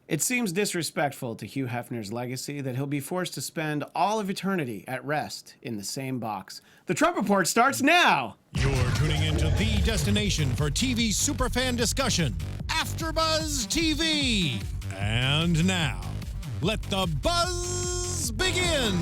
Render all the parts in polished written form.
It seems disrespectful to Hugh Hefner's legacy that he'll be forced to spend all of eternity at rest in the same box. The Trump Report starts now! You're tuning into the destination for TV superfan discussion, AFTERBUZZ TV. And now, let the buzz begin!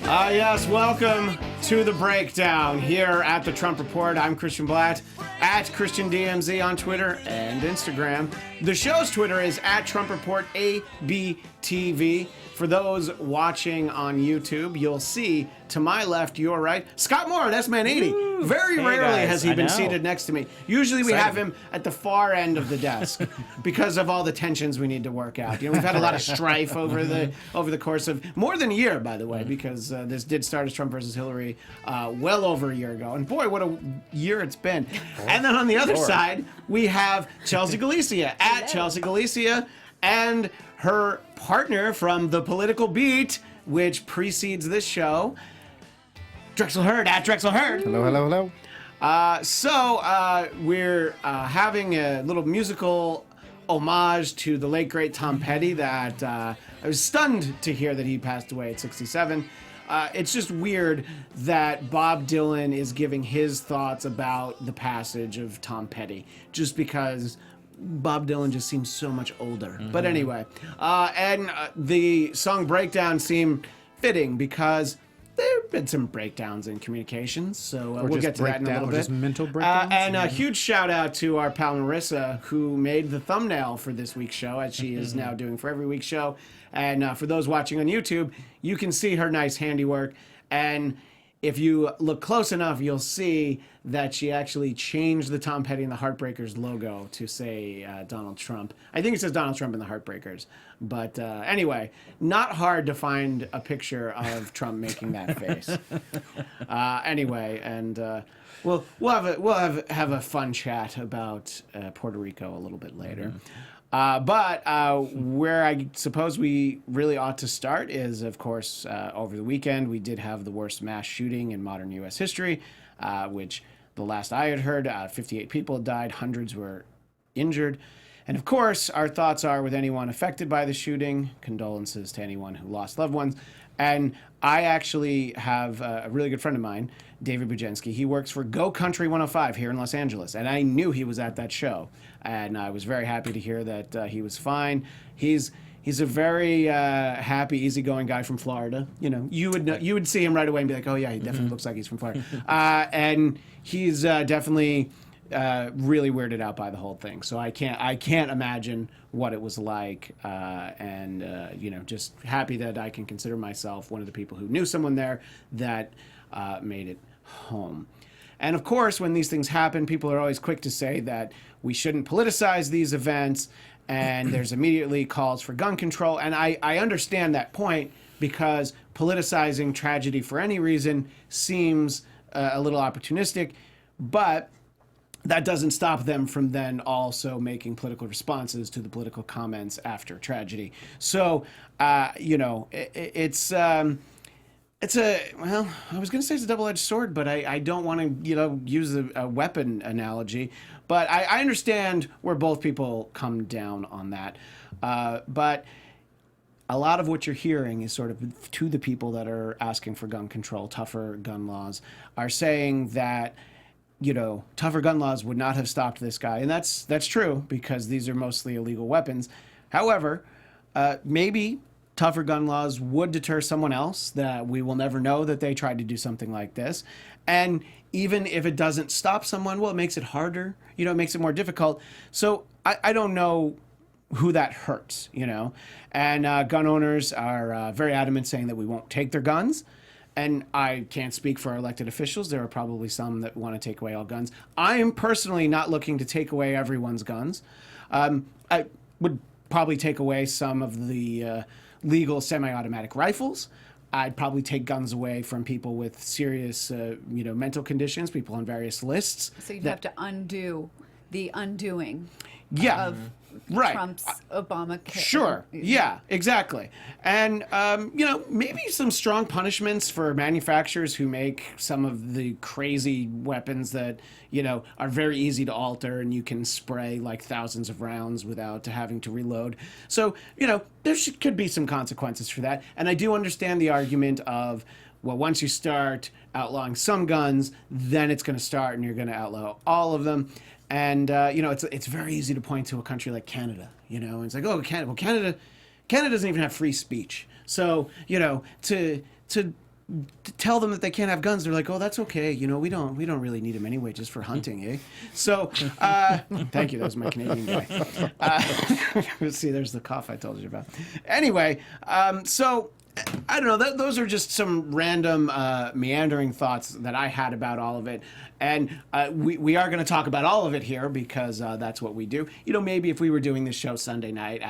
Yes, welcome to the breakdown here at the Trump Report. I'm Christian Bladt, at ChristianDMZ on Twitter and Instagram. The show's Twitter is at Trump Report ABTV. For those watching on YouTube, you'll see to my left, your right, Scott Moore, that's Man 80. Very rarely has he been seated next to me. Usually we have him at the far end of the desk because of all the tensions we need to work out. You know, we've had a lot of strife over the course of more than a year, by the way, because this did start as Trump versus Hillary well over a year ago. And boy, what a year it's been. And then on the other side, we have Chelsea Galicia, at Chelsea Galicia, and her partner from the political beat, which precedes this show, Drexel Hurd, at Drexel Hurd. Hello, hello, hello. So we're having a little musical homage to the late, great Tom Petty that I was stunned to hear that he passed away at 67. It's just weird that Bob Dylan is giving his thoughts about the passage of Tom Petty, just because Bob Dylan just seems so much older. But anyway, and the song Breakdown seemed fitting because there have been some breakdowns in communications, so we'll get to that in a little bit. Just mental breakdowns. And a huge shout out to our pal Marissa, who made the thumbnail for this week's show, as she is now doing for every week's show. And for those watching on YouTube, you can see her nice handiwork. And if you look close enough, you'll see that she actually changed the Tom Petty and the Heartbreakers logo to say Donald Trump. I think it says Donald Trump and the Heartbreakers. But anyway, not hard to find a picture of Trump making that face. Anyway, and we'll have a fun chat about Puerto Rico a little bit later. But where I suppose we really ought to start is, of course, over the weekend, we did have the worst mass shooting in modern U.S. history, which the last I had heard, 58 people died, hundreds were injured. And of course, our thoughts are with anyone affected by the shooting, condolences to anyone who lost loved ones. And I actually have a really good friend of mine, David Bujenski. He works for Go Country 105 here in Los Angeles, and I knew he was at that show. And I was very happy to hear that he was fine. He's a very happy, easy-going guy from Florida. You know, you would see him right away and be like, oh yeah, he definitely looks like he's from Florida. And he's definitely really weirded out by the whole thing. So I can't imagine what it was like. And you know, just happy that I can consider myself one of the people who knew someone there that made it home. And of course, when these things happen, people are always quick to say that we shouldn't politicize these events, and there's immediately calls for gun control. And I understand that point, because politicizing tragedy for any reason seems a little opportunistic, but that doesn't stop them from then also making political responses to the political comments after tragedy. So, you know, it's a, well, I was going to say it's a double-edged sword, but I don't want to, you know, use a weapon analogy. But I understand where both people come down on that. But a lot of what you're hearing is sort of to the people that are asking for gun control, tougher gun laws, are saying that, you know, tougher gun laws would not have stopped this guy. And that's true, because these are mostly illegal weapons. However, maybe tougher gun laws would deter someone else that we will never know that they tried to do something like this. And even if it doesn't stop someone, well, it makes it harder. You know, it makes it more difficult. So I don't know who that hurts, you know. And gun owners are very adamant, saying that we won't take their guns. And I can't speak for our elected officials. There are probably some that want to take away all guns. I am personally not looking to take away everyone's guns. I would probably take away some of the legal semi-automatic rifles. I'd probably take guns away from people with serious, you know, mental conditions, people on various lists. So you'd have to undo the undoing Yeah. of Right. Trump's Obama. Sure. Yeah, exactly. And, maybe some strong punishments for manufacturers who make some of the crazy weapons that, are very easy to alter and you can spray like thousands of rounds without having to reload. So, there could be some consequences for that. And I do understand the argument of, well, once you start outlawing some guns, then it's going to start and you're going to outlaw all of them. And, it's very easy to point to a country like Canada, and it's like, oh, Canada. Well, Canada doesn't even have free speech. So, to tell them that they can't have guns, they're like, oh, that's okay. We don't really need them anyway, just for hunting, eh? So, thank you. That was my Canadian guy. See, there's the cough I told you about. Anyway, so I don't know. Those are just some random meandering thoughts that I had about all of it. And we are going to talk about all of it here because that's what we do. Maybe if we were doing this show Sunday night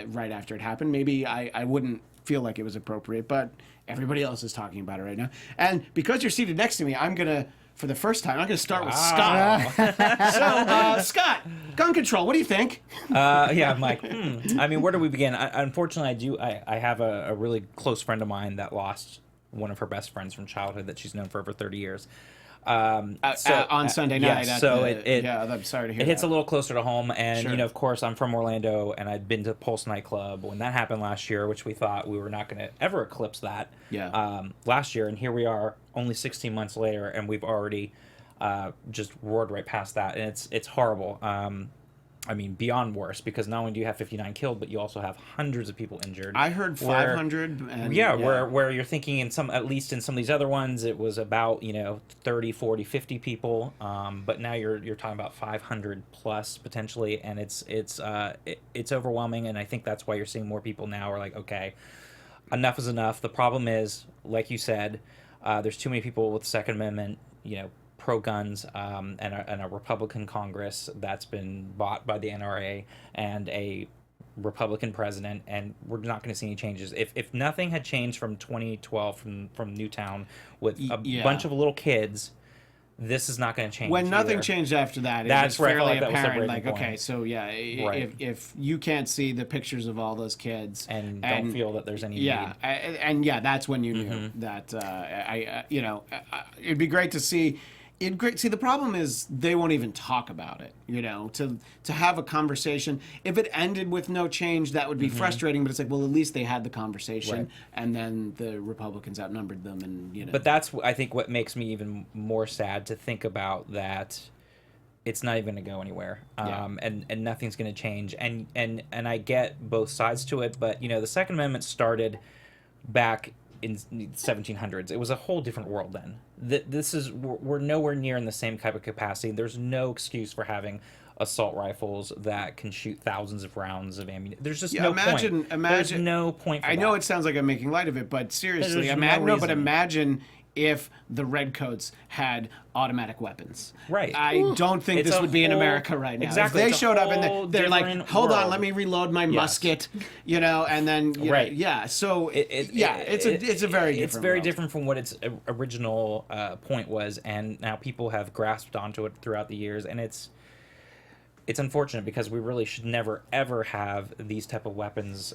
right after it happened, maybe I wouldn't feel like it was appropriate. But everybody else is talking about it right now. And because you're seated next to me, I'm going to, for the first time, I'm going to start with Scott. So, Scott, gun control, what do you think? Yeah, Mike. I mean, where do we begin? Unfortunately, I have a really close friend of mine that lost one of her best friends from childhood that she's known for over 30 years. On Sunday night. Yeah, so I'm sorry to hear it hits that. a little closer to home, and Sure. of course, I'm from Orlando, and I'd been to Pulse nightclub when that happened last year, which we thought we were not going to ever eclipse that. Yeah. Last year, and here we are, only 16 months later, and we've already just roared right past that, and it's horrible. I mean, beyond worse, because not only do you have 59 killed, but you also have hundreds of people injured. I heard 500. Where you're thinking at least in some of these other ones, it was about 30, 40, 50 people, but now you're talking about 500 plus potentially, and it's overwhelming, and I think that's why you're seeing more people now are like, okay, enough is enough. The problem is, like you said, there's too many people with the Second Amendment, pro-guns, and a Republican Congress that's been bought by the NRA and a Republican president, and we're not going to see any changes. If nothing had changed from 2012 from Newtown with a bunch of little kids, this is not going to change. When nothing either. changed after that, That's it was fairly that was the apparent. breaking Like, point. okay, so yeah, Right. if you can't see the pictures of all those kids and don't feel that there's any yeah, need. and that's when you knew that it'd be great to see. See, the problem is they won't even talk about it. To have a conversation. If it ended with no change, that would be frustrating. But it's like, well, at least they had the conversation, Right. and then the Republicans outnumbered them, and But that's, I think, what makes me even more sad to think about that it's not even going to go anywhere, and nothing's going to change. And I get both sides to it, but the Second Amendment started back in 1700s. It was a whole different world then. We're nowhere near in the same type of capacity. There's no excuse for having assault rifles that can shoot thousands of rounds of ammunition. There's just no point. There's no point for I know that. it sounds like I'm making light of it, but seriously, There's no but reason. imagine if the Redcoats had automatic weapons. Right. I don't think It's this a would be in whole- America right now. Exactly, If they it's a showed up whole and they're like, different hold on, world. let me reload my Yes. musket, and then Right. yeah. So it's a very different. It's very world. different from what its original point was, and now people have grasped onto it throughout the years, and it's unfortunate because we really should never ever have these type of weapons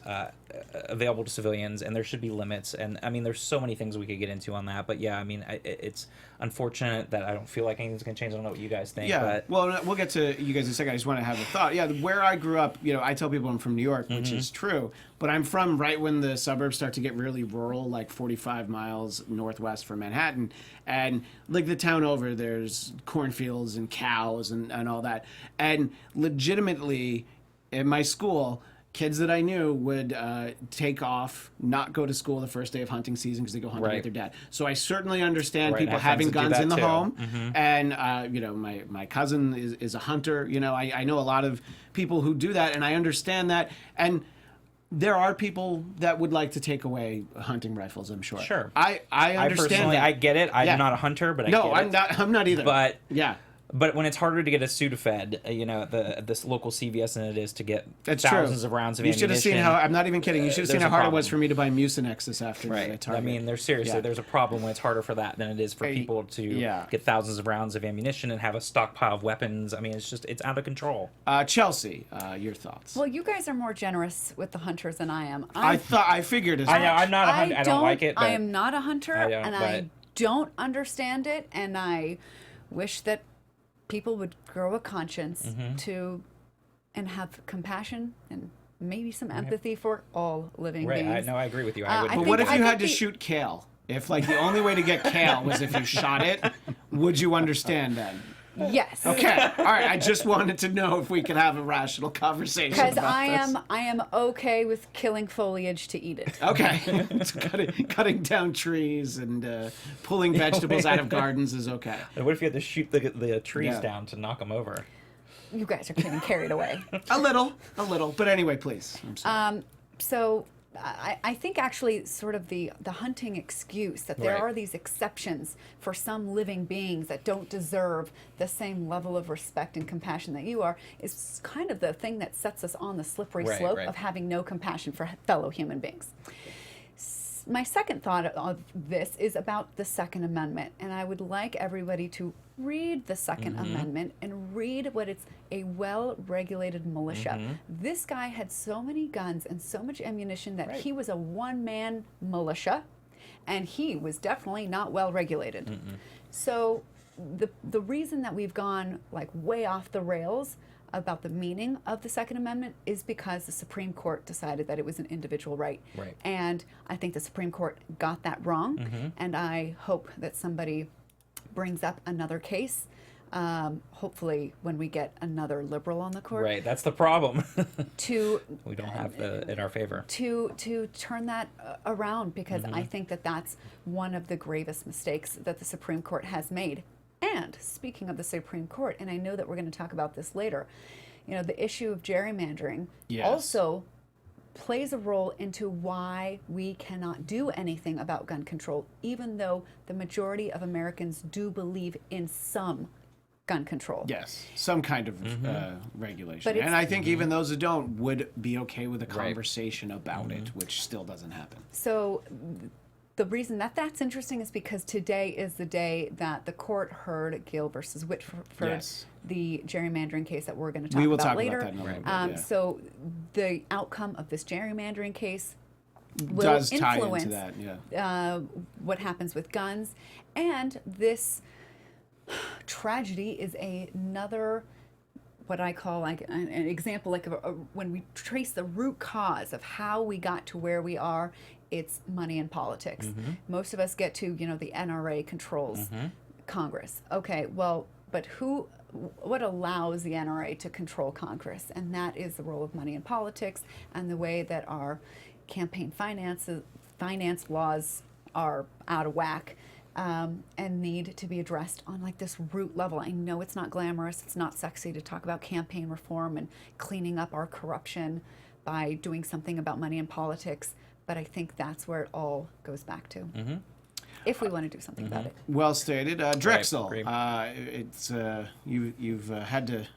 available to civilians, and there should be limits. And I mean, there's so many things we could get into on that, but yeah, I mean, it's unfortunate that I don't feel like anything's gonna change. I don't know what you guys think. Yeah, But well, we'll get to you guys in a second. I just want to have a thought. Yeah, where I grew up, I tell people I'm from New York, which is true, but I'm from right when the suburbs start to get really rural, like 45 miles northwest from Manhattan. And like the town over, there's cornfields and cows and all that. And legitimately, in my school, kids that I knew would take off, not go to school the first day of hunting season because they go hunting Right. with their dad. So I certainly understand Right, people I have having friends that guns do in the that too. home. And my cousin is a hunter. I know a lot of people who do that, and I understand that. And there are people that would like to take away hunting rifles, I'm sure. Sure. I understand personally, that. I get it. I'm Yeah. not a hunter, but I No, get it. I'm not either. But yeah. But when it's harder to get a Sudafed, this local CVS than it is to get That's thousands true. of rounds of You ammunition. should have seen how, I'm not even kidding, you should have seen there's how a hard it problem. was for me to buy Mucinex this afternoon Right. at Target. I mean, there's seriously, there's a problem when it's harder for that than it is for people to get thousands of rounds of ammunition and have a stockpile of weapons. I mean, it's out of control. Chelsea, your thoughts? Well, you guys are more generous with the hunters than I am. I figured as I know, much. I'm not a hunter. I don't like it. But I am not a hunter, and I but- don't understand it, and I wish that people would grow a conscience and have compassion and maybe some empathy for all living beings. I agree with you. But what if you had to shoot kale? If like the only way to get kale was if you shot it, would you understand then? Yes. Okay. All right. I just wanted to know if we could have a rational conversation Because about I am okay with killing foliage to eat it. Okay. So cutting down trees and pulling vegetables out of gardens is okay. What if you had to shoot the trees down to knock them over? You guys are getting carried away. A little. But anyway, please. I'm sorry. So I think actually sort of the hunting excuse that there are these exceptions for some living beings that don't deserve the same level of respect and compassion that you are is kind of the thing that sets us on the slippery slope of having no compassion for fellow human beings. My second thought of this is about the Second Amendment, and I would like everybody to read the Second Amendment and read what it's a well-regulated militia. This guy had so many guns and so much ammunition that he was a one-man militia, and he was definitely not well-regulated. So the reason that we've gone like way off the rails about the meaning of the Second Amendment is because the Supreme Court decided that it was an individual right. And I think the Supreme Court got that wrong, and I hope that somebody brings up another case, hopefully when we get another liberal on the court. Right, that's the problem. We don't have in our favor. To turn that around, because I think that that's one of the gravest mistakes that the Supreme Court has made. And speaking of the Supreme Court, and I know that we're going to talk about this later, the issue of gerrymandering also plays a role into why we cannot do anything about gun control, even though the majority of Americans do believe in some gun control. Yes, some kind of regulation. And I think even those who don't would be okay with a conversation about it, which still doesn't happen. So the reason that that's interesting is because today is the day that the court heard Gill versus Whitford, the gerrymandering case that we're going to talk about later. About that in a little bit, So the outcome of this gerrymandering case will does influence tie into that, what happens with guns. And this tragedy is another, what I call like an example, like when we trace the root cause of how we got to where we are. It's money and politics. Most of us get to, the NRA controls Congress. Okay, well, but what allows the NRA to control Congress? And that is the role of money and politics and the way that our campaign finance laws are out of whack and need to be addressed on like this root level. I know it's not glamorous, it's not sexy to talk about campaign reform and cleaning up our corruption by doing something about money and politics. But I think that's where it all goes back to, if we want to do something about it. Well stated, Drexel. Right, It's you've had to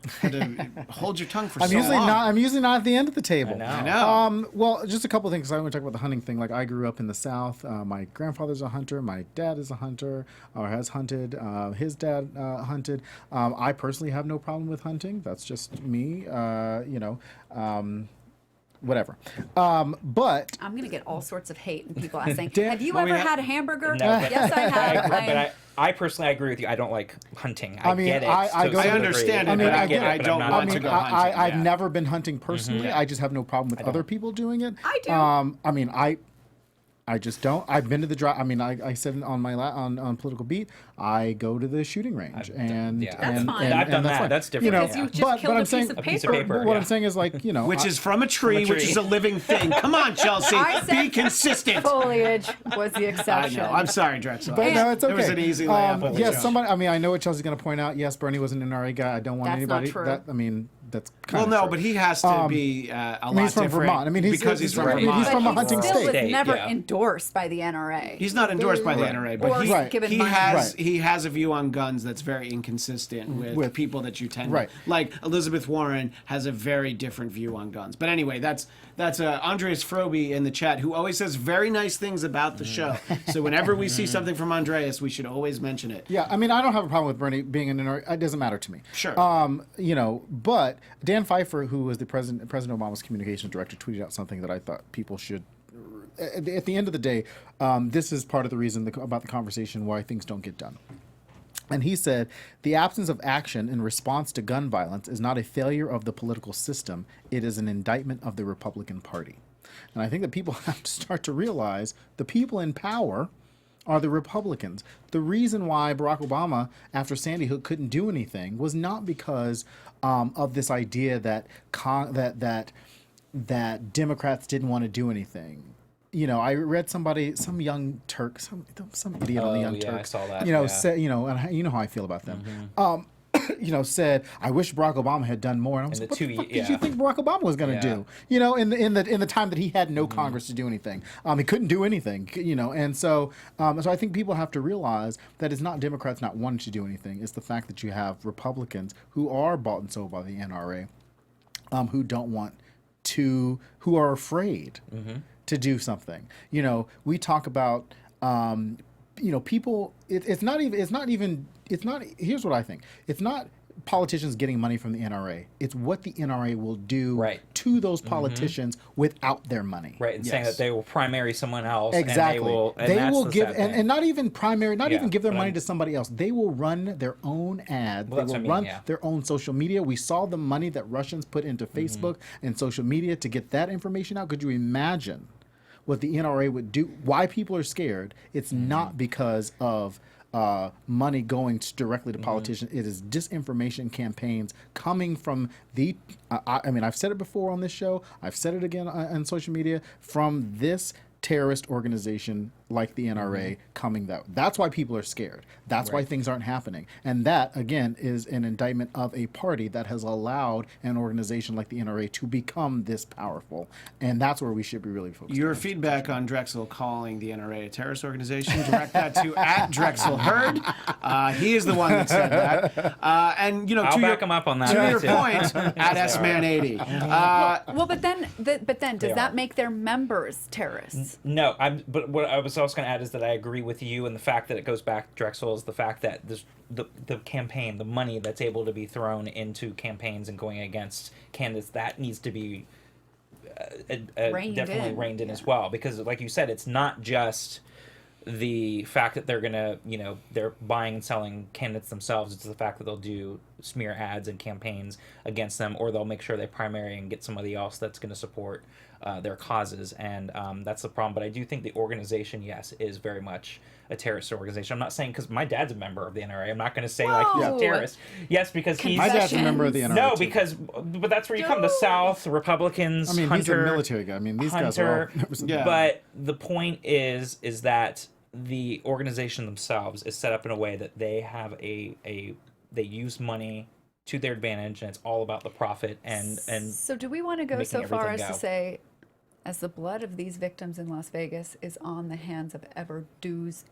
hold your tongue for I'm so usually long. not. I'm usually not at the end of the table. I know. Well, just a couple of things. 'Cause I want to talk about the hunting thing. Like I grew up in the South. My grandfather's a hunter. My dad is a hunter, or has hunted. His dad hunted. I personally have no problem with hunting. That's just me. Whatever. But I'm going to get all sorts of hate and people saying, Dan- have you Well, ever we have- had a hamburger? No, but- Yes, I have. I personally agree with you. I don't like hunting. I mean, get it. I to go- a certain I understand degree. it, but I get get I it, but don't I'm want not to go I hunting. I've never been hunting personally. I just have no problem with other people doing it. I do. I just don't. I've been to the drive. I mean, I said on my on Political Beat, I go to the shooting range, and yeah. That's and, fine. and I've done that's that. fine. That's different. Because you just killed a piece of A piece of paper. paper. What yeah. I'm saying is like Which is from a tree, which is a living thing. Come on, Chelsea. I said Be consistent. Foliage was the I exception. know. I'm sorry, Drexel. But no, it's okay. It was an easy layup. Yes, somebody. I mean, I know what Chelsea's going to point out. Yes, Bernie was an NRA guy. I don't want That's not anybody. true. That I mean, that's kind Well, of no, but he has to be a lot he's from different. Vermont. I mean, because he's from Vermont. He's from a hunting still state. was never yeah. endorsed by the NRA. He's not endorsed by the NRA, but Or he, given he money. has Right. he has a view on guns that's very inconsistent with people that you tend Right. to like. Elizabeth Warren has a very different view on guns. But anyway, that's Andreas Froby in the chat, who always says very nice things about the show. So whenever we see something from Andreas, we should always mention it. Yeah, I mean, I don't have a problem with Bernie being an NRA. It doesn't matter to me. Sure. You know, but Dan Pfeiffer, who was the President Obama's communications director, tweeted out something that I thought people should. At the end of the day, this is part of the reason about the conversation why things don't get done. And he said, the absence of action in response to gun violence is not a failure of the political system. It is an indictment of the Republican Party. And I think that people have to start to realize the people in power are the Republicans. The reason why Barack Obama, after Sandy Hook, couldn't do anything was not because of this idea that that Democrats didn't want to do anything. You know, I read some young Turk, some idiot on the Young yeah, Turks. I saw that, You know, yeah. said, and you know how I feel about them. You know, said, I wish Barack Obama had done more. And I was like, what the fuck did you think Barack Obama was going to do? You know, in the time that he had no Congress to do anything, he couldn't do anything. You know, and so I think people have to realize that it's not Democrats not wanting to do anything. It's the fact that you have Republicans who are bought and sold by the NRA, who don't want to, who are afraid to do something. You know, we talk about. You know, people. Here's what I think. It's not politicians getting money from the NRA. It's what the NRA will do to those politicians without their money. Right, and saying that they will primary someone else. Exactly. And they will give, and not even primary, not even give their money to somebody else. They will run their own ads. Well, they will run their own social media. We saw the money that Russians put into Facebook and social media to get that information out. Could you imagine what the NRA would do? Why people are scared? It's not because of money going directly to politicians. It is disinformation campaigns coming from the. I mean, I've said it before on this show. I've said it again on social media. From this terrorist organization like the NRA coming that's why people are scared. That's why things aren't happening. And that, again, is an indictment of a party that has allowed an organization like the NRA to become this powerful. And that's where we should be really focused. Your feedback on Drexel calling the NRA a terrorist organization, direct that to @DrexelHeard. He is the one that said that. And, you know, I'll back him up on that. To your point, @SMan80. Well, but then does that make their members terrorists? No, but what I was also going to add is that I agree with you, and the fact that it goes back, Drexel, is the fact that the campaign, the money that's able to be thrown into campaigns and going against candidates, that needs to be definitely reined in as well. Because, like you said, it's not just the fact that they're going to, they're buying and selling candidates themselves. It's the fact that they'll do smear ads and campaigns against them, or they'll make sure they primary and get somebody else that's going to support their causes, and that's the problem. But I do think the organization, yes, is very much a terrorist organization. I'm not saying, because my dad's a member of the NRA. I'm not going to say like he's a terrorist. Yes, because he's my dad's a member of the NRA. No, too. but that's where you come. The South, Republicans. I mean, he's a military guy. I mean, these guys are all. But the point is that the organization themselves is set up in a way that they have they use money to their advantage, and it's all about the profit and So do we want to go so far as everything to say, as the blood of these victims in Las Vegas is on the hands of every dues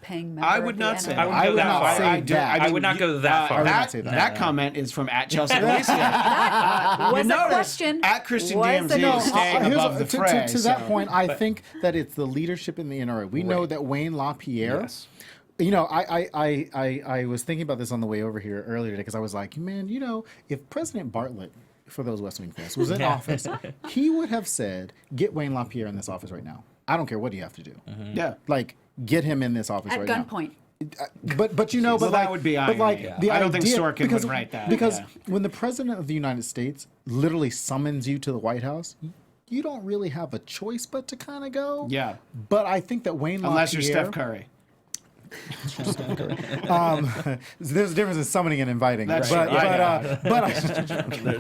paying member I would of the not NRA? say I would not say that. I would not go that far. That comment is from @Chelsea Galicia. Was a question. @Christian Was DMZ a no. is staying above the fray. To that point, I think that it's the leadership in the NRA. We know that Wayne LaPierre. Yes. You know, I was thinking about this on the way over here earlier today, because I was like, man, if President Bartlett, for those West Wing fans, was in office, he would have said, get Wayne LaPierre in this office right now. I don't care what you have to do. Yeah. Like, get him in this office At right now. gunpoint. But that would be but like irony. the I don't think idea, Sorkin would write that. Because when the President of the United States literally summons you to the White House, you don't really have a choice but to kind of go. Yeah. But I think that Wayne LaPierre... Unless you're Steph Curry. There's a difference in summoning and inviting. That's but true.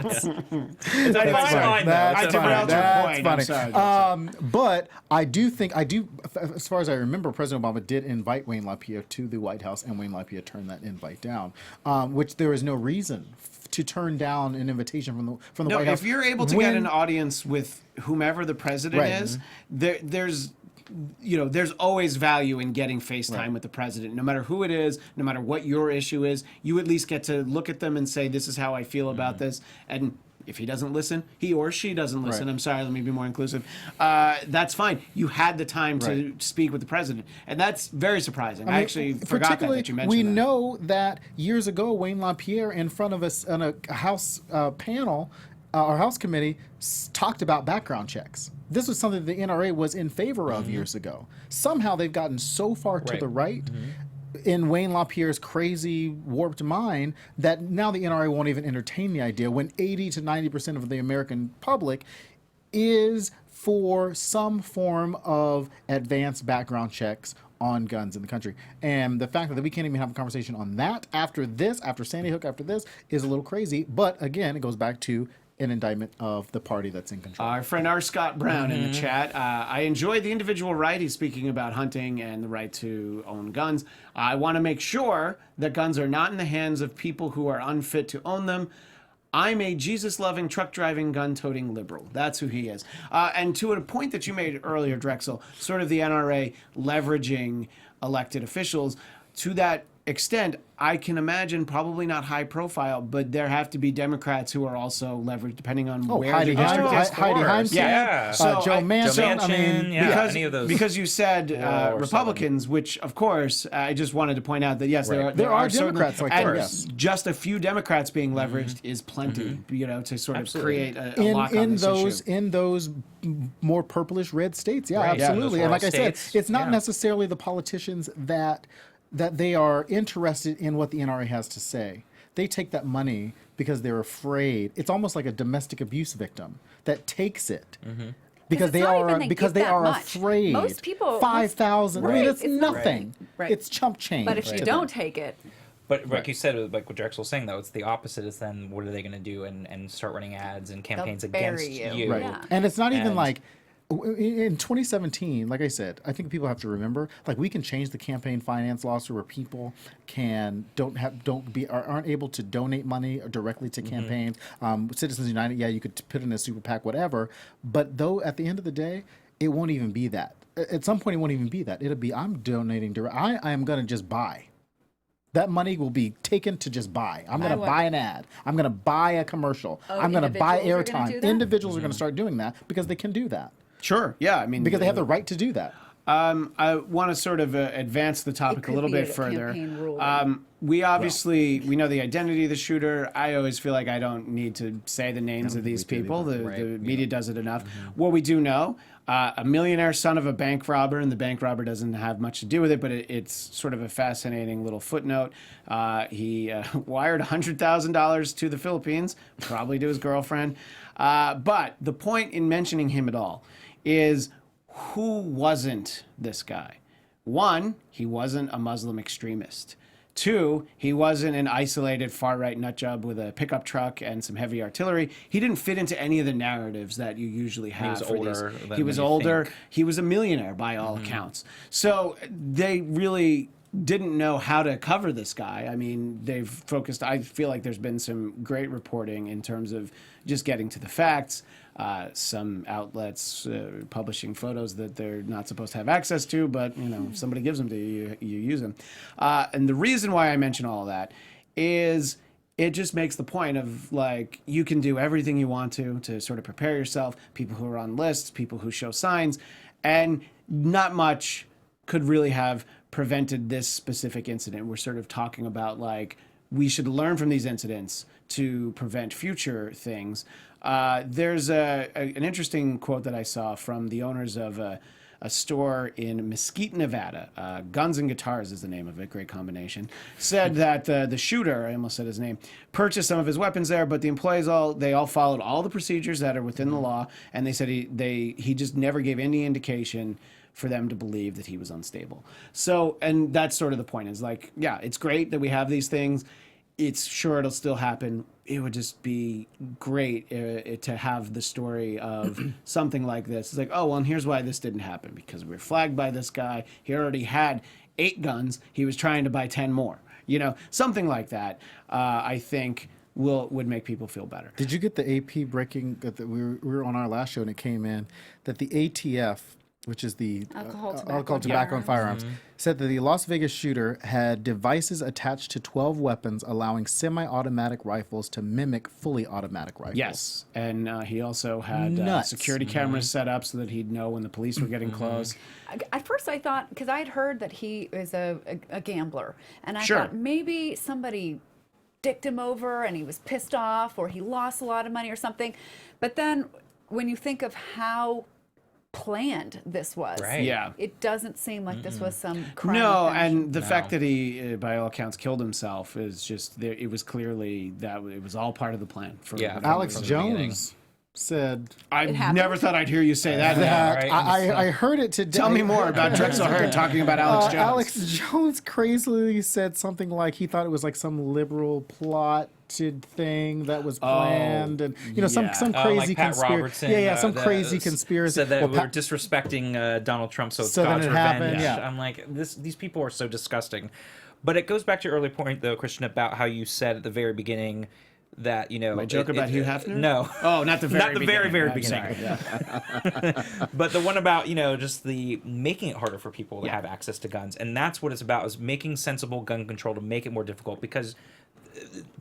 It's a fine line, though. That's derailed your funny. point. That's I'm funny. But I do, as far as I remember, President Obama did invite Wayne LaPierre to the White House, and Wayne LaPierre turned that invite down, which there is no reason to turn down an invitation from the No, White House. if you're able to get an audience with whomever the president Right. is, there's always value in getting FaceTime with the president. No matter who it is, no matter what your issue is, you at least get to look at them and say, this is how I feel about this. And if he doesn't listen, he or she doesn't listen. Right. I'm sorry, let me be more inclusive. That's fine. You had the time to speak with the president. And that's very surprising. I actually forgot that you mentioned we that. know that years ago, Wayne LaPierre, in front of us on a House panel, our House committee, talked about background checks. This was something the NRA was in favor of years ago. Somehow they've gotten so far to the right in Wayne LaPierre's crazy, warped mind that now the NRA won't even entertain the idea when 80 to 90% of the American public is for some form of advanced background checks on guns in the country. And the fact that we can't even have a conversation on that after Sandy Hook, after this, is a little crazy. But again, it goes back to an indictment of the party that's in control. Our friend R. Scott Brown in the chat. I enjoy the individual right. He's speaking about hunting and the right to own guns. I want to make sure that guns are not in the hands of people who are unfit to own them. I'm a Jesus-loving, truck-driving, gun-toting liberal. That's who he is. And to a point that you made earlier, Drexel, sort of the NRA leveraging elected officials, to that extent, I can imagine probably not high profile, but there have to be Democrats who are also leveraged depending on where Heidi the district is. Heimkamp, Yeah. Joe Joe Manchin. I mean, any of those. Because you said or Republicans, which of course I just wanted to point out that yes, there are certainly- Democrats like and that, yes. just a few Democrats being leveraged is plenty, to sort of create a lock on in this those issue. in those more purplish red states, Right, yeah, absolutely. those And like rural I said, states, it's not yeah. necessarily the politicians that they are interested in what the NRA has to say. They take that money because they're afraid. It's almost like a domestic abuse victim that takes it. Because it's they not are even they because give they that are much. afraid. Most people- 5,000. I mean, Right, it's it's not- nothing. Right. It's chump change. But if you to don't them. take it, But like you said, like what Drexel was saying, though, it's the opposite. Is then what are they going to do and start running ads and campaigns bury against you. you? Right. Yeah. And it's not even And- like in 2017, like I said, I think people have to remember, like we can change the campaign finance laws where people aren't able to donate money directly to campaigns. Citizens United, yeah, you could put in a super PAC, whatever. But though at the end of the day, it won't even be that. At some point, it won't even be that. It'll be I'm donating direct. I am going to just buy. That money will be taken to just buy. I'm going to buy an ad. I'm going to buy a commercial. I'm going to buy individuals are gonna do airtime. that? Individuals are going to start doing that because they can do that. Sure, yeah, I mean Because they have the right to do that. I want to sort of advance the topic a could little be bit a further. campaign rule. We obviously we know the identity of the shooter. I always feel like I don't need to say the names of these people. The media does it enough. What we do know, a millionaire son of a bank robber, and the bank robber doesn't have much to do with it, but it's sort of a fascinating little footnote. He wired $100,000 to the Philippines, probably to his girlfriend. But the point in mentioning him at all is who wasn't this guy? One, he wasn't a Muslim extremist. Two, he wasn't an isolated far-right nutjob with a pickup truck and some heavy artillery. He didn't fit into any of the narratives that you usually have. was for older these. than He was you older. think. He was a millionaire by all accounts. So they really didn't know how to cover this guy. I mean, they've focused. I feel like there's been some great reporting in terms of just getting to the facts. Some outlets publishing photos that they're not supposed to have access to, but if somebody gives them to you, you use them. And the reason why I mention all of that is it just makes the point of like you can do everything you want to sort of prepare yourself. People who are on lists, people who show signs, and not much could really have prevented this specific incident. We're sort of talking about like we should learn from these incidents to prevent future things. There's an interesting quote that I saw from the owners of a store in Mesquite, Nevada. Guns and Guitars is the name of it. Great combination. Said that the shooter, I almost said his name, purchased some of his weapons there, but the employees all followed all the procedures that are within the law, and they said he just never gave any indication for them to believe that he was unstable. So, and that's sort of the point. Is like, yeah, it's great that we have these things. It's sure it'll still happen. It would just be great to have the story of something like this. It's like, oh, well, and here's why this didn't happen. Because we were flagged by this guy. He already had 8 guns. He was trying to buy 10 more. Something like that. I think would make people feel better. Did you get the AP breaking that we were on our last show and it came in that the ATF, which is the alcohol, tobacco, and firearms, said that the Las Vegas shooter had devices attached to 12 weapons, allowing semi-automatic rifles to mimic fully automatic rifles. Yes, and he also had security cameras set up so that he'd know when the police were getting close. At first I thought, because I had heard that he is a gambler, and I Sure. thought maybe somebody dicked him over and he was pissed off, or he lost a lot of money or something. But then when you think of how planned this was, Right. Yeah. it doesn't seem like this was some crime. No, of passion. and the fact that he, by all accounts, killed himself is just there. It was clearly that it was all part of the plan. For Yeah. Alex From the beginning. Jones said I happened? never thought I'd hear you say that. that right. I heard it today. Tell me more about Drexel Heard talking about Alex Jones. Alex Jones crazily said something like he thought it was like some liberal plotted thing that was planned, and some yeah. crazy like Pat conspiracy. Robertson, Yeah, some the- crazy conspiracy. said that Well, we were disrespecting Donald Trump, so it's So then God's it revenge. happened, yeah. I'm like, these people are so disgusting. But it goes back to your earlier point, though, Christian, about how you said at the very beginning that My joke about Hugh Hefner? No. Oh, not the very Not the beginning. very I'm beginning. sorry, yeah. But the one about, just the making it harder for people to have access to guns. And that's what it's about, is making sensible gun control to make it more difficult, because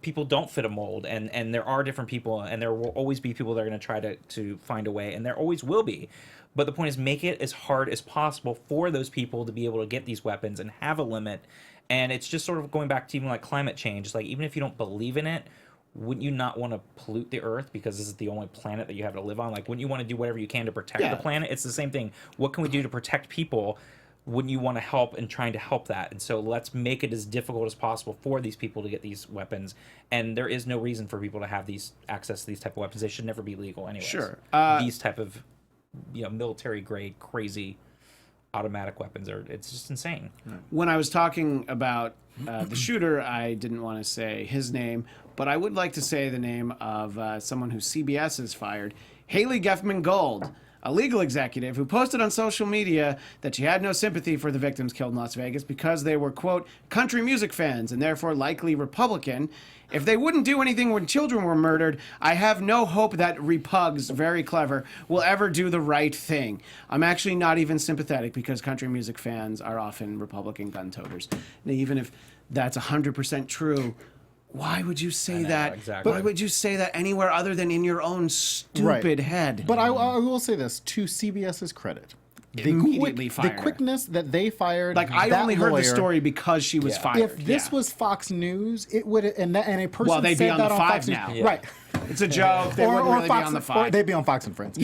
people don't fit a mold, and there are different people, and there will always be people that are going to try to find a way, and there always will be. But the point is, make it as hard as possible for those people to be able to get these weapons and have a limit. And it's just sort of going back to even like climate change. It's like, even if you don't believe in it, wouldn't you not want to pollute the earth because this is the only planet that you have to live on? Like, wouldn't you want to do whatever you can to protect the planet? It's the same thing. What can we do to protect people? Wouldn't you want to help in trying to help that? And so let's make it as difficult as possible for these people to get these weapons. And there is no reason for people to have these access to these type of weapons. They should never be legal anyways. Sure. These type of military grade crazy automatic weapons it's just insane. When I was talking about the shooter, I didn't want to say his name, but I would like to say the name of someone who CBS has fired, Haley Geffman Gold, a legal executive who posted on social media that she had no sympathy for the victims killed in Las Vegas because they were, quote, country music fans and therefore likely Republican. If they wouldn't do anything when children were murdered, I have no hope that Repugs, very clever, will ever do the right thing. I'm actually not even sympathetic because country music fans are often Republican gun toters. Now, even if that's 100% true, why would you say that? exactly. Why would you say that anywhere other than in your own stupid head? But I will say this, to CBS's credit. Immediately fired the her. quickness that they fired. Like, I that only heard the lawyer, story because she was fired. If this was Fox News, it would and a person Well, they'd be said on that the on Five Fox News, now. Yeah. right? It's a joke. They wouldn't really Fox, be on the or Five. they'd be on Fox and Friends.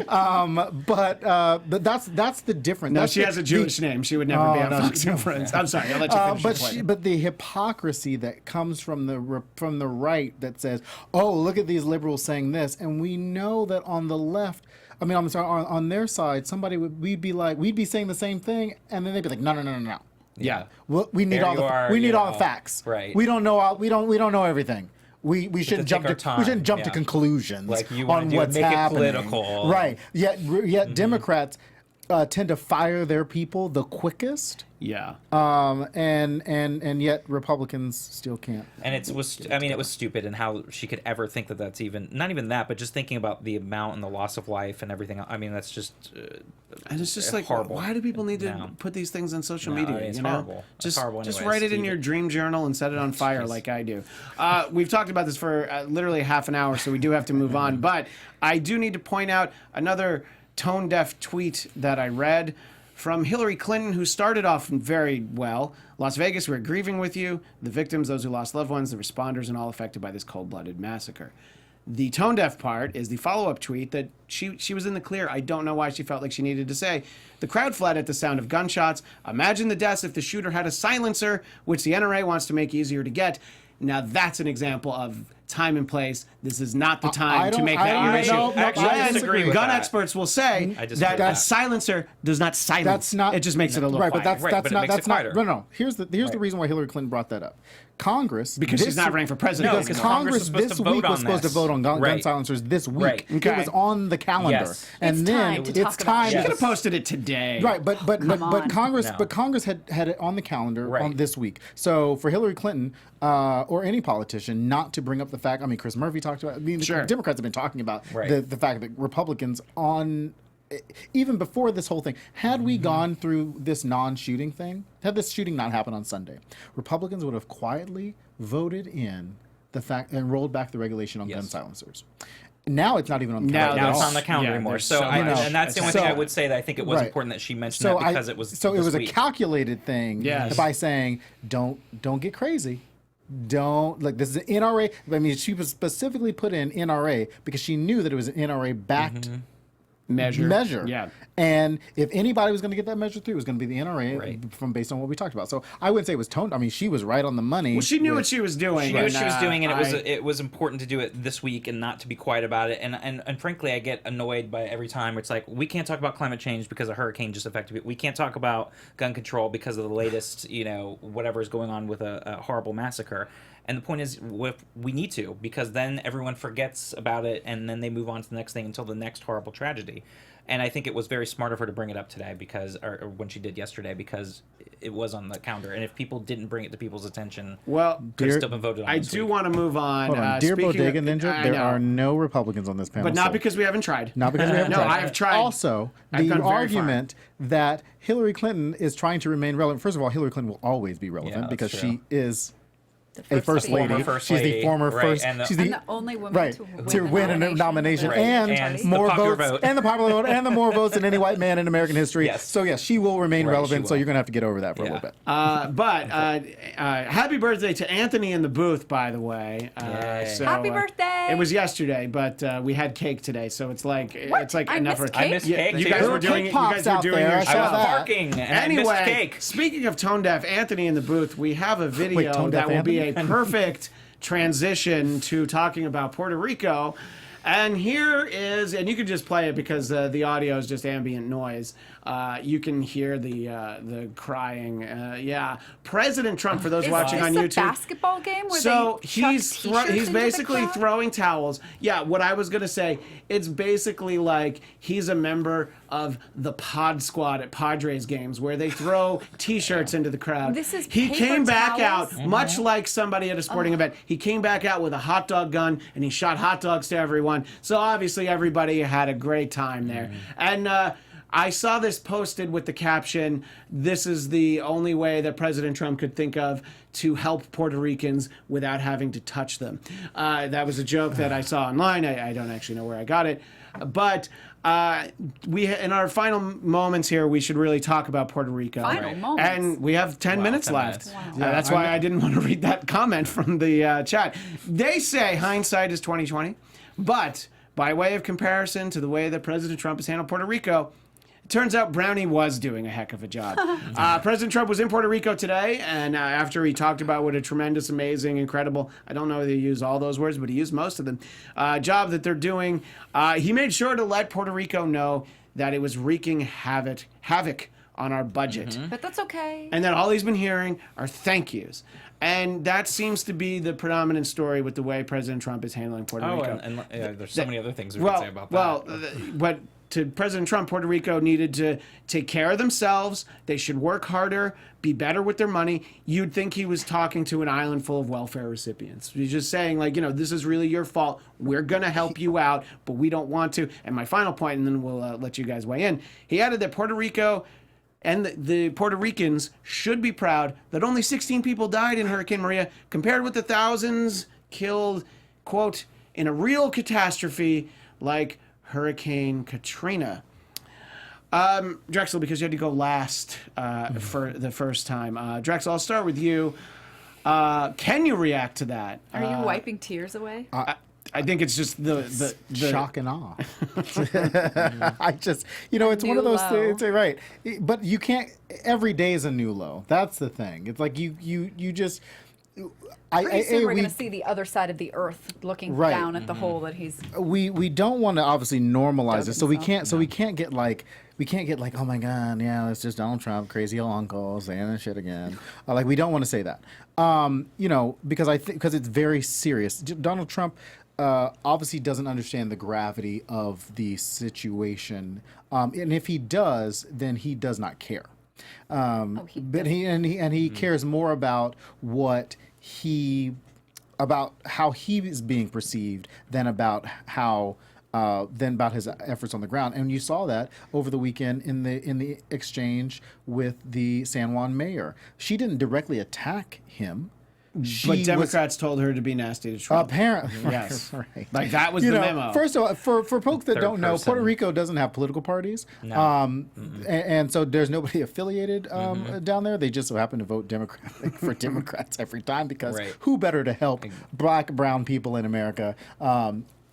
But that's the difference. No, That's she the- has a Jewish name. She would never be on no, Fox and Friends. I'm sorry. I'll let you finish your point. But the hypocrisy that comes from the right that says, "Oh, look at these liberals saying this," and we know that on the left, I mean, I'm sorry, on their side, we'd be saying the same thing, and then they'd be like, "No. Yeah. Well, we need There all you are, we you need all the know, facts. right. We don't know everything. We shouldn't take jump our to time, we shouldn't jump to yeah. conclusions Like, you wanna on do it, what's make it happening. political. Right. Yet Democrats tend to fire their people the quickest. Yeah. And yet Republicans still can't. And it was stupid, and how she could ever think that that's even, not even that, but just thinking about the amount and the loss of life and everything. I mean, that's just And it's just like, horrible. why do people need to No. put these things on social No, media? I mean, it's you know? horrible. It's Just, horrible just anyways, write it in Steve. your dream journal and set it on fire like I do. We've talked about this for literally half an hour, so we do have to move on. But I do need to point out another tone-deaf tweet that I read from Hillary Clinton, who started off very well. Las Vegas, we're grieving with you. The victims, those who lost loved ones, the responders, and all affected by this cold-blooded massacre. The tone-deaf part is the follow-up tweet that she was in the clear. I don't know why she felt like she needed to say. The crowd fled at the sound of gunshots. Imagine the deaths if the shooter had a silencer, which the NRA wants to make easier to get. Now that's an example of time and place. This is not the time to make that your issue. Actually, I When disagree with gun that. experts will say I disagree that with a that. silencer does not silence. That's not. It just makes it a little right, quieter. but Right, but it makes it that's not. quieter. No. Here's the reason why Hillary Clinton brought that up. Congress, Because she's not running for president. Because because Congress Congress was this supposed to vote week was on supposed to this. vote on gun Right. silencers this week. Right. It was on the calendar, Yes. and It's then time to it's talk about time. it. She Yes. could have posted it today. Right, but on. Congress No. but Congress had it on the calendar Right. on this week. So for Hillary Clinton or any politician not to bring up the fact, I mean, Chris Murphy talked about. I mean, Sure. Democrats have been talking about Right. the fact that Republicans on. Even before this whole thing, had we gone through this non-shooting thing, had this shooting not happened on Sunday, Republicans would have quietly voted in the fact and rolled back the regulation on gun Yes. silencers. Now it's not even on the Now calendar. Now at it's all. on the calendar Yeah, anymore. there's So, so I, much. and that's the only thing I So- would say that I think it was Right. important that she mentioned that because it was it was this a week. calculated thing Yes. by saying don't get crazy. Don't like this is an NRA. I mean, she was specifically put in NRA because she knew that it was an NRA backed measure. Yeah. And if anybody was going to get that measure through, it was going to be the NRA Right. from based on what we talked about. So I wouldn't say it was toned. I mean, she was right on the money. Well, she knew with- what she was doing. She knew what and, she was doing, and I- it was important to do it this week and not to be quiet about it. And frankly, I get annoyed by every time it's like we can't talk about climate change because a hurricane just affected it. We can't talk about gun control because of the latest, whatever is going on with a horrible massacre. And the point is, we need to, because then everyone forgets about it, and then they move on to the next thing until the next horrible tragedy. And I think it was very smart of her to bring it up today or when she did yesterday, because it was on the calendar. And if people didn't bring it to people's attention, Well, could have Dear- still been voted on. I this do week. want to move on. Hold on. Dear Speaking Bodega of- Ninja, I there know. are no Republicans on this panel. But not so- because we haven't tried. Not because we haven't No, tried. I have tried. Also, I've the gone very far. argument that Hillary Clinton is trying to remain relevant. First of all, Hillary Clinton will always be relevant Yeah, that's because true. she is The a first lady. lady. Former first She's the lady, former right, first. and the- she's And the only woman right to win a nomination Right. and, And the more popular votes vote. and the popular vote and the more votes than any white man in American history. Yes. So yes, she will remain Right, relevant. she So will. you're gonna have to get over that for a Yeah. little bit. But happy birthday to Anthony in the booth, by the way. Yay. Happy birthday! It was yesterday, but we had cake today, so it's like What? I enough missed for cake? I missed Yeah, cake. you too. guys There were were doing cake it. You pops guys were out doing there. your I I saw show. was that. barking and I missed Anyway, cake. speaking of tone deaf Anthony in the booth, we have a video Tone that Deaf will be a Anthony? perfect transition to talking about Puerto Rico. And here is, and you can just play it because the audio is just ambient noise. You can hear the crying. Yeah, President Trump. For those Is watching this on a YouTube, basketball game where so they chuck he's t-shirts he's into the basically crowd? throwing towels. Yeah, what I was gonna say, it's basically like he's a member of the Pod Squad at Padres games where they throw T-shirts into the crowd. This is he paper came back towels? out much like somebody at a sporting event. He came back out with a hot dog gun and he shot hot dogs to everyone. So obviously everybody had a great time there. And I saw this posted with the caption, "This is the only way that President Trump could think of to help Puerto Ricans without having to touch them." That was a joke that I saw online. I don't actually know where I got it. But we, in our final moments here, we should really talk about Puerto Rico. Final moments. And we have 10 minutes 10 left. minutes. Wow. That's why I didn't want to read that comment from the chat. They say hindsight is 20/20, but by way of comparison to the way that President Trump has handled Puerto Rico, it turns out Brownie was doing a heck of a job. President Trump was in Puerto Rico today, and after he talked about what a tremendous, amazing, incredible, I don't know whether he used all those words, but he used most of them, job that they're doing, he made sure to let Puerto Rico know that it was wreaking havoc on our budget. But that's okay. And that all he's been hearing are thank yous. And that seems to be the predominant story with the way President Trump is handling Puerto Oh, Rico. and there's so many other things we could say about that. But to President Trump, Puerto Rico needed to take care of themselves. They should work harder, be better with their money. You'd think he was talking to an island full of welfare recipients. He's just saying, like, this is really your fault. We're going to help you out, but we don't want to. And my final point, and then we'll let you guys weigh in. He added that Puerto Rico and the Puerto Ricans should be proud that only 16 people died in Hurricane Maria compared with the thousands killed, quote, in a real catastrophe like Hurricane Katrina. Drexel, because you had to go last for the first time. Drexel, I'll start with you. Can you react to that? Are you wiping tears away? I think it's just the Shock and awe. I just, it's one of new those low. things, right? But you can't. Every day is a new low. That's the thing. It's like you just. Pretty soon we're we- going to see the other side of the earth looking Right. down at the hole that he's. we don't want to obviously normalize it, so we himself. can't get like oh my god, yeah, it's just Donald Trump, crazy old uncle saying that shit again. Like we don't want to say that, because I think because it's very serious. Donald Trump obviously doesn't understand the gravity of the situation, and if he does, then he does not care. But he cares more about about how he is being perceived than about his efforts on the ground. And you saw that over the weekend in the exchange with the San Juan mayor. She didn't directly attack him. But Democrats told her to be nasty to Trump. Apparently, Yes. right. Like that was the memo. First of all, for folks that Third don't know, person. Puerto Rico doesn't have political parties, and so there's nobody affiliated down there. They just so happen to vote Democratic for Democrats every time because Right. who better to help black, brown people in America?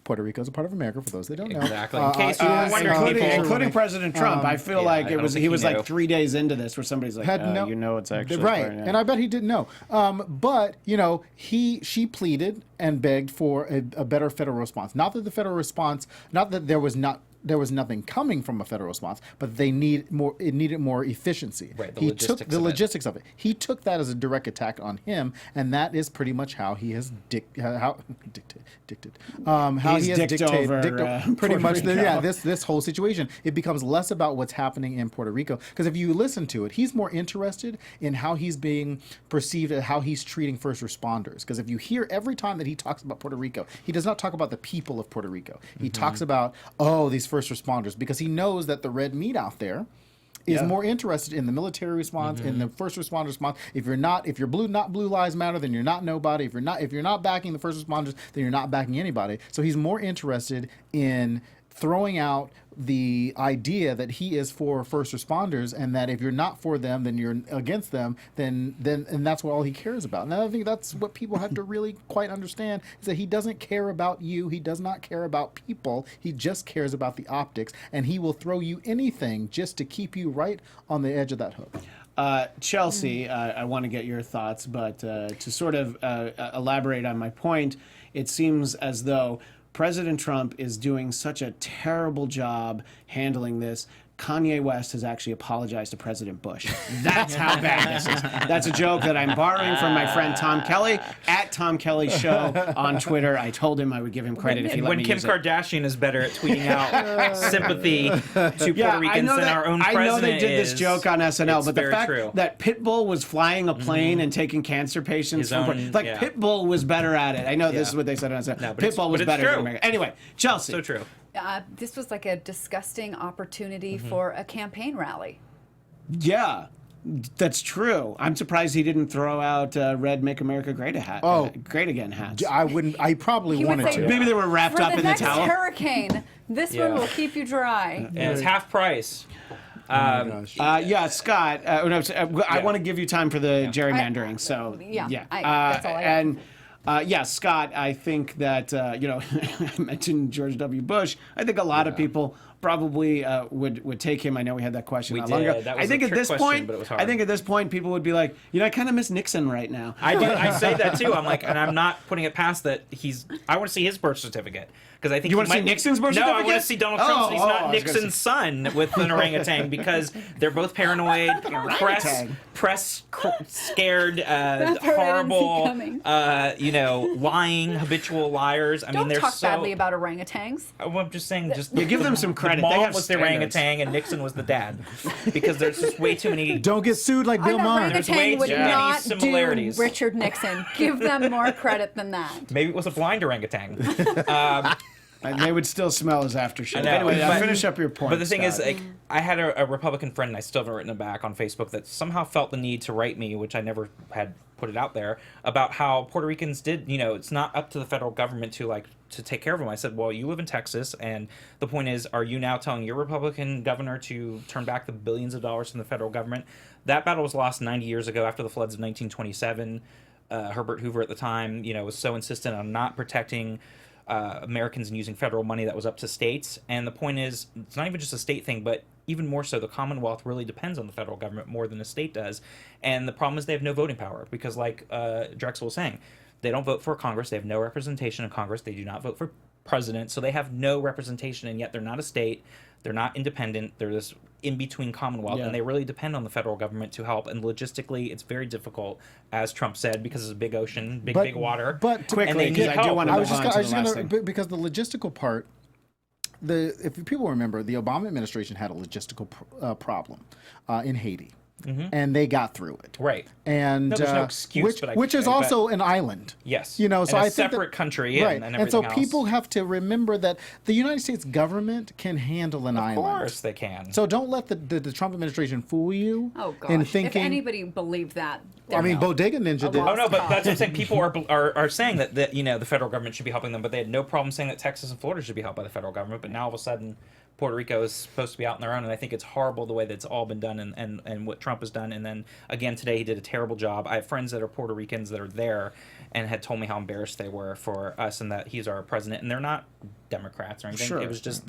Puerto Rico is a part of America, for those that don't know. Exactly. In case you were wondering, including President Trump. I feel like I it don't was think he was he like knew. 3 days into this where somebody's like, it's actually right, part, yeah. and I bet he didn't know. But she pleaded and begged for a better federal response. Not that the federal response, not that there was nothing coming from a federal response, but they need more. It needed more efficiency. Right, the he logistics took the of it. logistics of it. He took that as a direct attack on him, and that is pretty much how he has how He's he has dicked over, pretty Puerto much Rico. this whole situation. It becomes less about what's happening in Puerto Rico, because if you listen to it, he's more interested in how he's being perceived and how he's treating first responders. Because if you hear every time that he talks about Puerto Rico, he does not talk about the people of Puerto Rico. He talks about these first responders, because he knows that the red meat out there is more interested in the military response, in the first responder response. If you're blue, not Blue Lives Matter, then you're not nobody. If you're not backing the first responders, then you're not backing anybody. So he's more interested in throwing out the idea that he is for first responders, and that if you're not for them, then you're against them. And that's what all he cares about. And I think that's what people have to really quite understand, is that he doesn't care about you. He does not care about people. He just cares about the optics, and he will throw you anything just to keep you right on the edge of that hook. Chelsea, I want to get your thoughts, but to sort of elaborate on my point, it seems as though President Trump is doing such a terrible job handling this. Kanye West has actually apologized to President Bush. That's how bad this is. That's a joke that I'm borrowing from my friend Tom Kelly at Tom Kelly Show on Twitter. I told him I would give him credit if he let when me Kim use it. Kardashian is better at tweeting out sympathy to Puerto Ricans than our own president I know they did this is, joke on SNL, it's but the very fact true. that Pitbull was flying a plane and taking cancer patients, His own- like yeah. Pitbull was better at it. I know this Yeah. is what they said on SNL. No, but it's- Pitbull was but it's better true. than America. Anyway, Chelsea. So true. This was like a disgusting opportunity Mm-hmm. for a campaign rally. Yeah, that's true. I'm surprised he didn't throw out Red Make America Great Great Again hats. I probably He would wanted say, to. Maybe they were wrapped For up the in the next towel. hurricane, this Yeah. one will keep you dry. And it's half price. Yeah, Scott. I want to give you time for the gerrymandering. So Yeah, that's all I got. And Scott, I think that I mentioned George W. Bush. I think a lot of people probably would take him. I know we had that question We not long did. ago. That was I think a at trick this question, point, but it was hard. I think at this point, people would be like, I kind of miss Nixon right now. I do. I say that too. I'm like, and I'm not putting it past that I want to see his birth certificate, because I think You he want to see might- Nixon's birth No, I certificate? want to see Donald Trump's. He's I not was gonna Nixon's son with an orangutan, because they're both paranoid, press scared, part I didn't see horrible, coming. lying, habitual liars. I mean, Don't they're talk so. badly about orangutans. Well, I'm just saying, just give them some credit. The They mom have was the standards. orangutan and Nixon was the dad, because there's just way too many. Don't get sued like Bill An Maher. There's way orangutan would too many not do similarities. Richard Nixon. Give them more credit than that. Maybe it was a blind orangutan. And they would still smell as aftershave. I know, Anyway, but- finish up your point. But the thing is, Scott. like, I had a Republican friend, and I still haven't written it back on Facebook, that somehow felt the need to write me, which I never had put it out there, about how Puerto Ricans did, it's not up to the federal government to take care of them. I said, well, you live in Texas, and the point is, are you now telling your Republican governor to turn back the billions of dollars from the federal government? That battle was lost 90 years ago after the floods of 1927. Herbert Hoover at the time, was so insistent on not protecting Americans and using federal money that was up to states. And the point is, it's not even just a state thing, but even more so, the Commonwealth really depends on the federal government more than the state does. And the problem is they have no voting power because, like Drexel was saying, they don't vote for Congress. They have no representation in Congress. They do not vote for president. So they have no representation, and yet they're not a state. They're not independent. They're this in-between Commonwealth, and they really depend on the federal government to help. And logistically, it's very difficult, as Trump said, because it's a big ocean, big water. But quickly, because I do want to move on to the last thing. Because the logistical part, if people remember, the Obama administration had a logistical problem in Haiti. And they got through it, right? And no, there's no excuse, which is also an island. Yes, you know, so and I a think separate country, right? And so else. people have to remember that the United States government can handle an island. Of course, they can. So don't let the Trump administration fool you. Oh gosh! In thinking, if anybody believed that, I mean, Bodega Ninja did. Oh no, but that's what I'm saying. People are saying that the federal government should be helping them, but they had no problem saying that Texas and Florida should be helped by the federal government. But now all of a sudden, Puerto Rico is supposed to be out on their own, and I think it's horrible the way that's all been done and what Trump has done. And then again today, he did a terrible job. I have friends that are Puerto Ricans that are there and had told me how embarrassed they were for us and that he's our president. And they're not Democrats or anything. Sure. It was just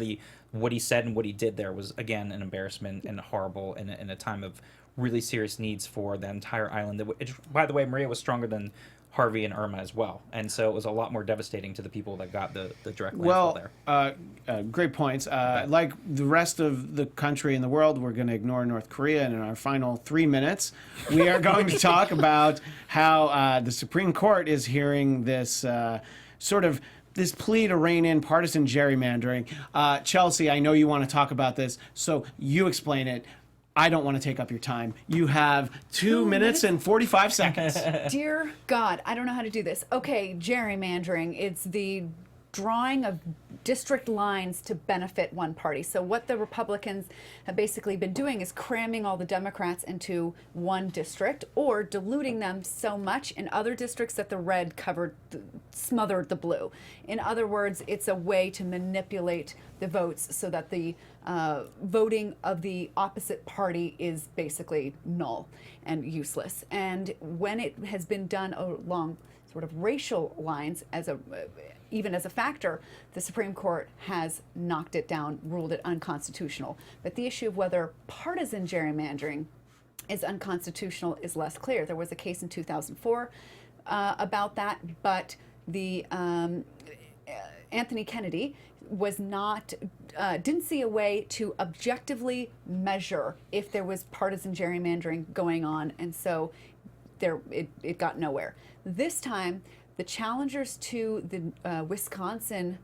what he said and what he did there was again an embarrassment and horrible in a time of really serious needs for the entire island. Which, by the way, Maria was stronger than Harvey and Irma as well, and so it was a lot more devastating to the people that got the direct landfall there. Great points. Like the rest of the country and the world, we're going to ignore North Korea, and in our final 3 minutes, we are going to talk about how the Supreme Court is hearing this this plea to rein in partisan gerrymandering. Chelsea, I know you want to talk about this, so you explain it. I don't want to take up your time. You have 2 minutes and 45 seconds. Dear God, I don't know how to do this. Okay, gerrymandering. It's the drawing of district lines to benefit one party. So what the Republicans have basically been doing is cramming all the Democrats into one district or diluting them so much in other districts that the red smothered the blue. In other words, it's a way to manipulate the votes so that the voting of the opposite party is basically null and useless. And when it has been done along sort of racial lines even as a factor, the Supreme Court has knocked it down, ruled it unconstitutional. But the issue of whether partisan gerrymandering is unconstitutional is less clear. There was a case in 2004 about that, but the Anthony Kennedy didn't see a way to objectively measure if there was partisan gerrymandering going on, and so it got nowhere. This time, the challengers to the Wisconsin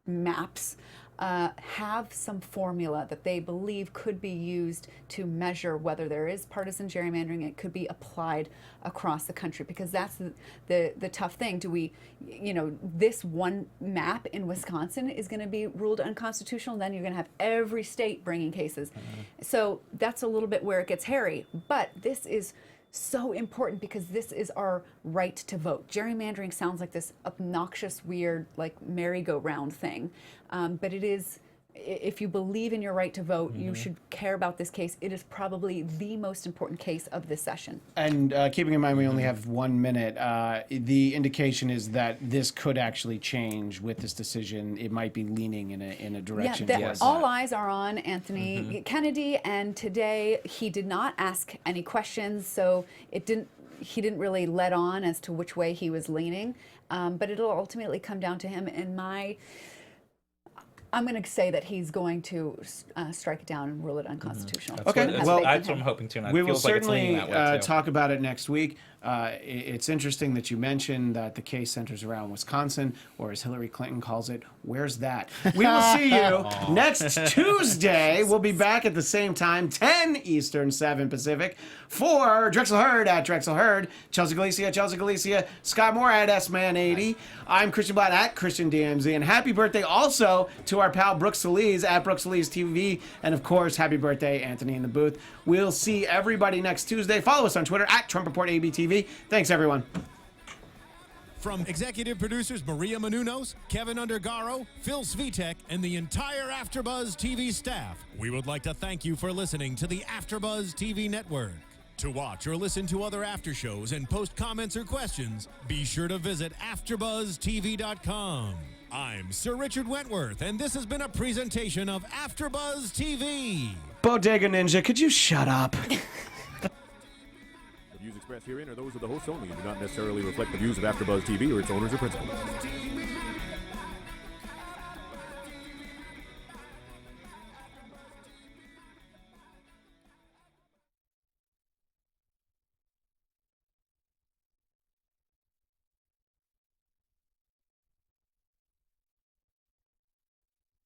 maps have some formula that they believe could be used to measure whether there is partisan gerrymandering. It could be applied across the country, because that's the tough thing. Do we, this one map in Wisconsin is going to be ruled unconstitutional, and then you're going to have every state bringing cases. So that's a little bit where it gets hairy. But this is so important because this is our right to vote. Gerrymandering sounds like this obnoxious, weird, like merry-go-round thing, but it is. If you believe in your right to vote, you should care about this case. It is probably the most important case of this session. And keeping in mind we only have 1 minute, the indication is that this could actually change with this decision. It might be leaning in a direction. All eyes are on Anthony Kennedy, and today he did not ask any questions, so he didn't really let on as to which way he was leaning. But it'll ultimately come down to him. I'm going to say that he's going to strike it down and rule it unconstitutional. That's what I'm hoping to. And we will certainly talk about it next week. It's interesting that you mentioned that the case centers around Wisconsin, or as Hillary Clinton calls it, where's that? We will see you next Tuesday. We'll be back at the same time, 10 Eastern, 7 Pacific, for Drexel Hurd at Drexel Hurd, Chelsea Galicia, Scott Moore at S-Man80. I'm Christian Bladt at Christian DMZ, and happy birthday also to our pal Brooke Soliz at Brooke Soliz TV, and of course, happy birthday, Anthony in the booth. We'll see everybody next Tuesday. Follow us on Twitter at TrumpReportABTV. Thanks, everyone. From executive producers Maria Menounos, Kevin Undergaro, Phil Svitek, and the entire AfterBuzz TV staff, we would like to thank you for listening to the AfterBuzz TV network. To watch or listen to other after shows and post comments or questions, be sure to visit AfterBuzzTV.com. I'm Sir Richard Wentworth, and this has been a presentation of AfterBuzz TV. Bodega Ninja, could you shut up? The views expressed herein are those of the hosts only and do not necessarily reflect the views of AfterBuzz TV or its owners or principals.